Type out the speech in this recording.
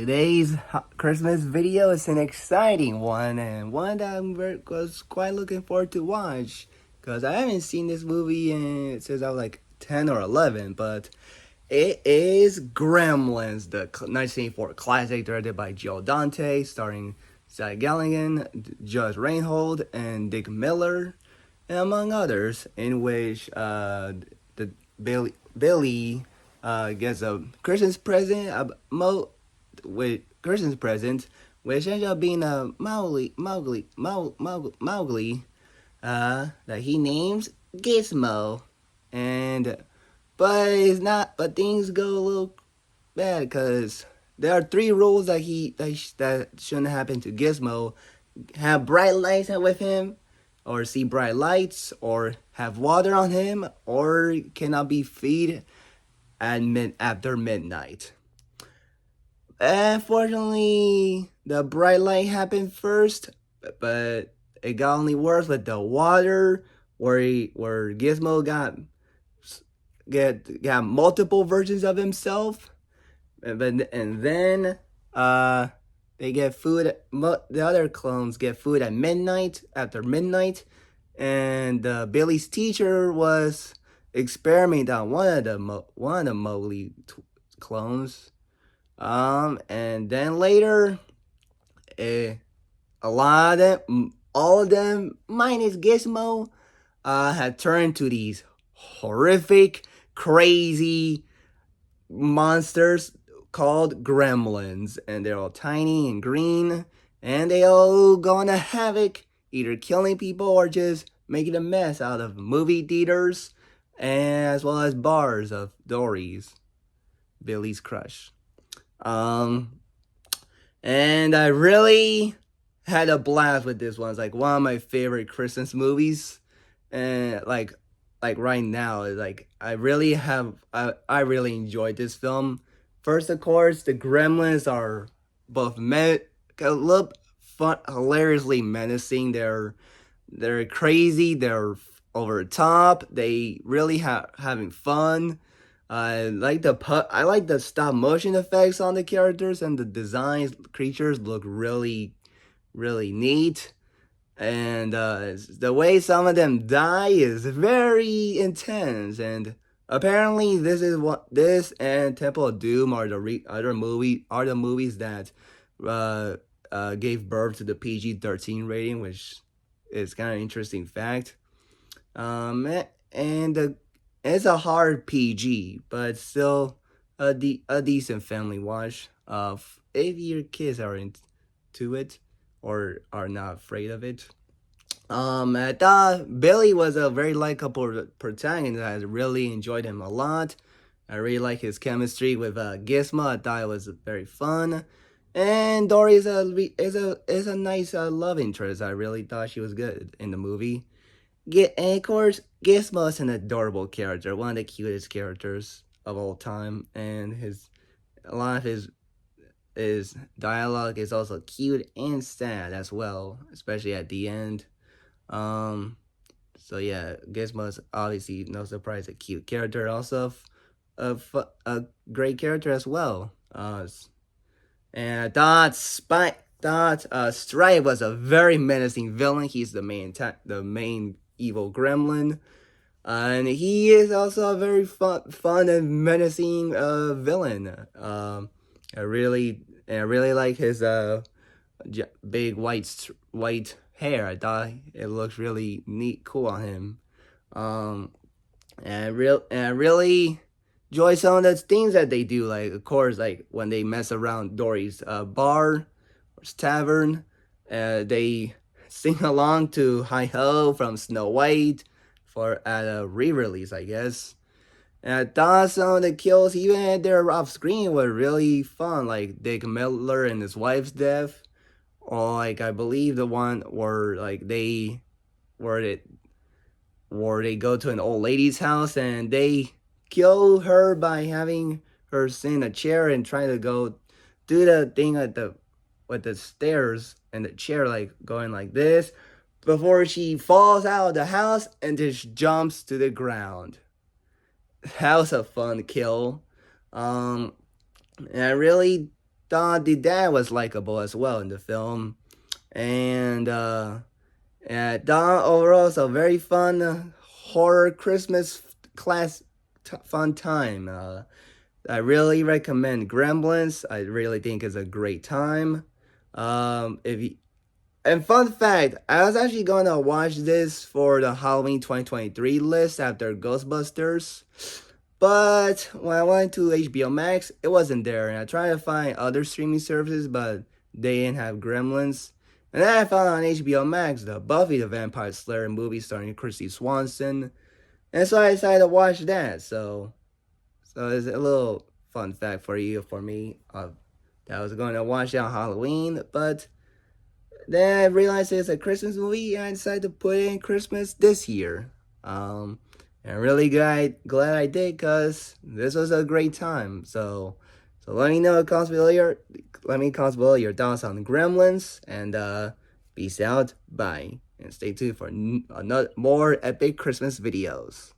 Today's Christmas video is an exciting one and one that was quite looking forward to watch because I haven't seen this movie since I was like 10 or 11, but it is Gremlins, the 1984 classic directed by Joe Dante, starring Zach Galligan, Judge Reinhold, and Dick Miller, and among others, in which the Billy gets a Christmas present, with Christmas present, which ends up being a Mowgli, that he names Gizmo, and but it's not. But things go a little bad because there are three rules that shouldn't happen to Gizmo: have bright lights with him, or see bright lights, or have water on him, or cannot be fed after midnight. Unfortunately, the bright light happened first, but it got only worse with the water, where Gizmo got multiple versions of himself, and then they get food. The other clones get food at midnight after midnight, and Billy's teacher was experimenting on one of the Mowgli clones. And then later, a lot of them, all of them, minus Gizmo, had turned to these horrific, crazy monsters called Gremlins, and they're all tiny and green, and they all go on a havoc, either killing people or just making a mess out of movie theaters, as well as bars of Dory's, Billy's crush. And I really had a blast with this one. It's like one of my favorite Christmas movies, and like right now, like I really enjoyed this film. First, of course, the Gremlins are both a little fun, hilariously menacing. They're crazy. They're over the top. They really having fun. I like the stop motion effects on the characters, and the designs creatures look really really neat. And the way some of them die is very intense. And apparently, this and Temple of Doom are the movies that gave birth to the PG-13 rating, which is kind of interesting fact. And it's a hard PG, but still a decent family watch. If your kids are into it or are not afraid of it. I thought Billy was a very likable protagonist. I really enjoyed him a lot. I really like his chemistry with Gizmo. I thought it was very fun. And Dory is a nice love interest. I really thought she was good in the movie. And of course, Gizmo is an adorable character, one of the cutest characters of all time, and a lot of his dialogue is also cute and sad as well, especially at the end. So yeah, Gizmo is obviously no surprise a cute character, also a great character as well. And I thought Stripe was a very menacing villain. He's the main evil gremlin. And he is also a very fun and menacing villain. I really like his big white hair. I thought it looks really neat, cool on him. And I really enjoy some of the things that they do. Like, of course, like when they mess around Dory's bar or tavern, they sing along to Hi Ho from Snow White at a re-release, I guess. And I thought some of the kills, even if they're off screen, were really fun. Like Dick Miller and his wife's death, or like I believe the one where they go to an old lady's house and they kill her by having her sit in a chair and trying to go do the thing with the stairs and the chair, like going like this, before she falls out of the house and just jumps to the ground. That was a fun kill. And I really thought the dad was likable as well in the film, and yeah, Dawn overall is a very fun horror Christmas fun time. I really recommend Gremlins. I really think it's a great time. If you, and fun fact, I was actually gonna watch this for the Halloween 2023 list after Ghostbusters, but when I went to HBO Max, it wasn't there, and I tried to find other streaming services, but they didn't have Gremlins. And then I found on HBO Max the Buffy the Vampire Slayer movie starring Christy Swanson, and so I decided to watch that. So it's a little fun fact for you, for me, that I was going to watch it on Halloween, but then I realized it's a Christmas movie, and I decided to put it in Christmas this year. And I'm really glad I did, because this was a great time. So let me know let me comment below your thoughts on Gremlins, and peace out, bye, and stay tuned for another more epic Christmas videos.